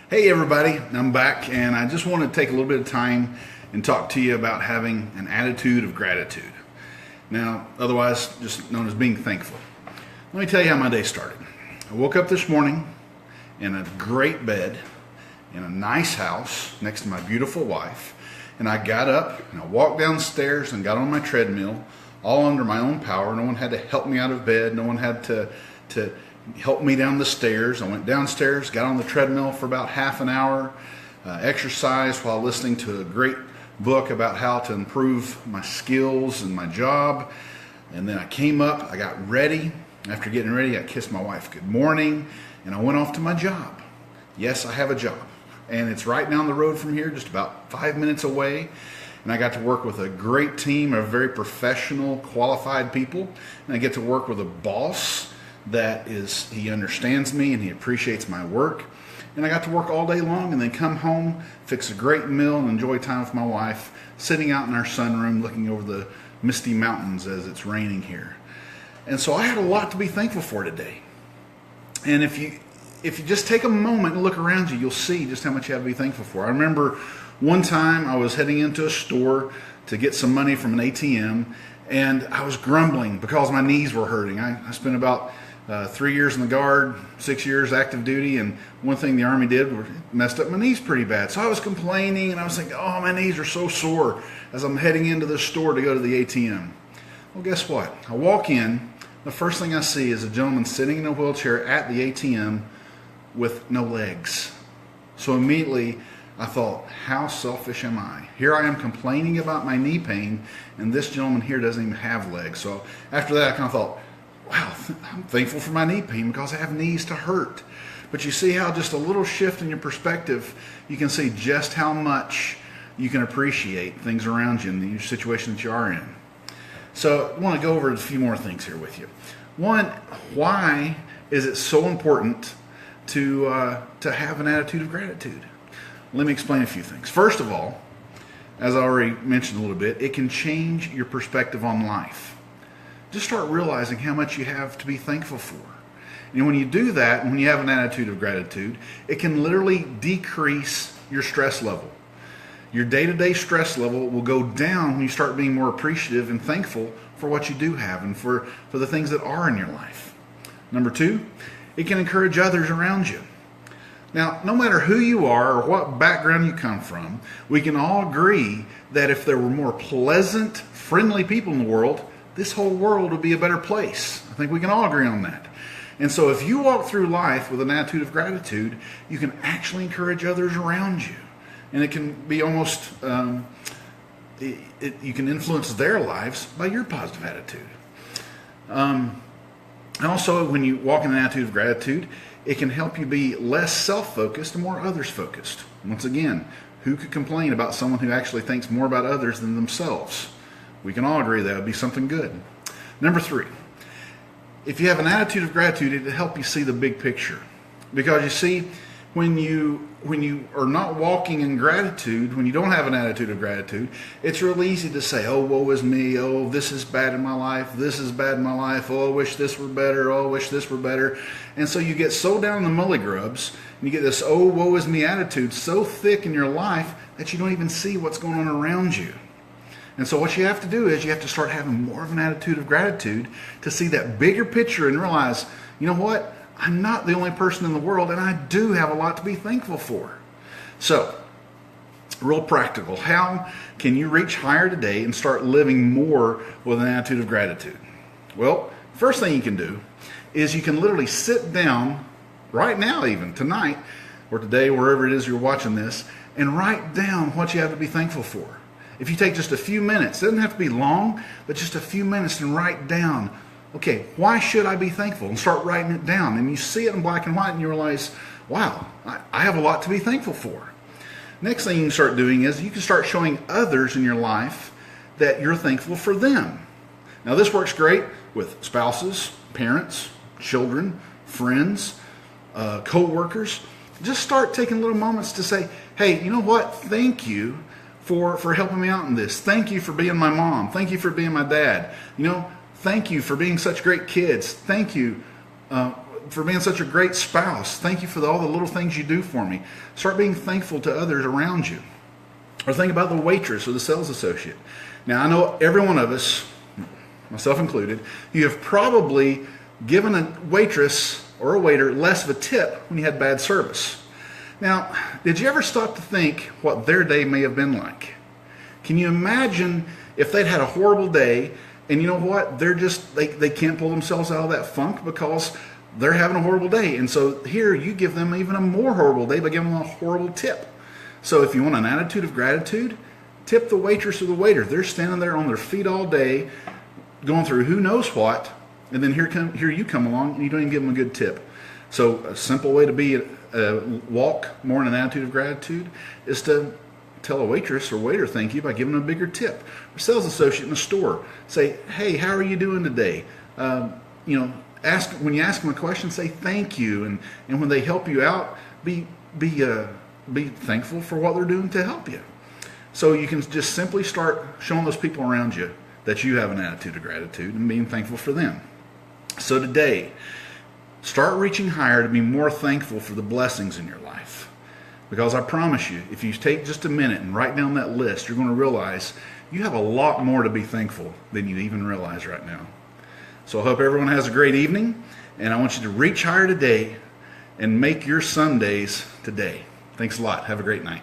Hey everybody, I'm back and I just want to take a little bit of time and talk to you about having an attitude of gratitude. Now, otherwise just known as being thankful. Let me tell you how my day started. I woke up this morning in a great bed, in a nice house next to my beautiful wife, and I got up and I walked downstairs and got on my treadmill, all under my own power. No one had to help me out of bed. No one had to help me down the stairs. I went downstairs, got on the treadmill for about half an hour, exercised while listening to a great book about how to improve my skills and my job. And then I came up, I got ready. After getting ready, I kissed my wife good morning, and I went off to my job. Yes, I have a job, and it's right down the road from here, just about 5 minutes away. And I got to work with a great team of very professional, qualified people. And I get to work with a boss he understands me and he appreciates my work. And I got to work all day long and then come home, fix a great meal, and enjoy time with my wife, sitting out in our sunroom looking over the misty mountains as it's raining here. And so I had a lot to be thankful for today. And if you just take a moment and look around you, you'll see just how much you have to be thankful for. I remember one time I was heading into a store to get some money from an ATM, and I was grumbling because my knees were hurting. I spent about 3 years in the Guard, 6 years active duty, and one thing the Army did was messed up my knees pretty bad. So I was complaining, and I was thinking, oh, my knees are so sore as I'm heading into the store to go to the ATM. Well, guess what? I walk in, the first thing I see is a gentleman sitting in a wheelchair at the ATM with no legs. So immediately I thought, how selfish am I? Here I am complaining about my knee pain, and this gentleman here doesn't even have legs. So after that, I kind of thought, wow, I'm thankful for my knee pain because I have knees to hurt. But you see how just a little shift in your perspective, you can see just how much you can appreciate things around you in the situation that you are in. So I want to go over a few more things here with you. One, why is it so important to have an attitude of gratitude? Let me explain a few things. First of all, as I already mentioned a little bit, it can change your perspective on life. Just start realizing how much you have to be thankful for. And when you do that, and when you have an attitude of gratitude, it can literally decrease your stress level. Your day-to-day stress level will go down when you start being more appreciative and thankful for what you do have and for the things that are in your life. Number two, it can encourage others around you. Now, no matter who you are or what background you come from, we can all agree that if there were more pleasant, friendly people in the world, this whole world would be a better place. I think we can all agree on that. And so if you walk through life with an attitude of gratitude, you can actually encourage others around you. And it can be almost, you can influence their lives by your positive attitude. And also, when you walk in an attitude of gratitude, it can help you be less self-focused and more others-focused. Once again, who could complain about someone who actually thinks more about others than themselves? We can all agree that would be something good. Number three, if you have an attitude of gratitude, it'll help you see the big picture. Because you see, when you are not walking in gratitude, when you don't have an attitude of gratitude, it's real easy to say, oh, woe is me, oh, this is bad in my life, this is bad in my life, oh, I wish this were better, oh, I wish this were better. And so you get so down in the mully grubs, and you get this, oh, woe is me attitude so thick in your life that you don't even see what's going on around you. And so what you have to do is you have to start having more of an attitude of gratitude to see that bigger picture and realize, you know what? I'm not the only person in the world, and I do have a lot to be thankful for. So, real practical, how can you reach higher today and start living more with an attitude of gratitude? Well, first thing you can do is you can literally sit down right now, even tonight, or today, wherever it is you're watching this, and write down what you have to be thankful for. If you take just a few minutes, it doesn't have to be long, but just a few minutes and write down, okay, why should I be thankful? And start writing it down. And you see it in black and white and you realize, wow, I have a lot to be thankful for. Next thing you can start doing is you can start showing others in your life that you're thankful for them. Now this works great with spouses, parents, children, friends, co-workers. Just start taking little moments to say, hey, you know what? Thank you for helping me out in this. Thank you for being my mom. Thank you for being my dad. Thank you for being such great kids. Thank you for being such a great spouse. Thank you for all the little things you do for me. Start being thankful to others around you. Or think about the waitress or the sales associate. Now, I know every one of us, myself included, you have probably given a waitress or a waiter less of a tip when you had bad service. Now, did you ever stop to think what their day may have been like? Can you imagine if they'd had a horrible day and you know what? They can't pull themselves out of that funk because they're having a horrible day. And so here you give them even a more horrible day by giving them a horrible tip. So if you want an attitude of gratitude, tip the waitress or the waiter. They're standing there on their feet all day, going through who knows what, and then here you come along and you don't even give them a good tip. So a simple way to walk more in an attitude of gratitude is to tell a waitress or waiter thank you by giving them a bigger tip. Or sales associate in a store, say, hey, how are you doing today? When you ask them a question, say thank you, and when they help you out, be thankful for what they're doing to help you. So you can just simply start showing those people around you that you have an attitude of gratitude and being thankful for them. So today, start reaching higher to be more thankful for the blessings in your life. Because I promise you, if you take just a minute and write down that list, you're going to realize you have a lot more to be thankful than you even realize right now. So I hope everyone has a great evening, and I want you to reach higher today and make your Sundays today. Thanks a lot. Have a great night.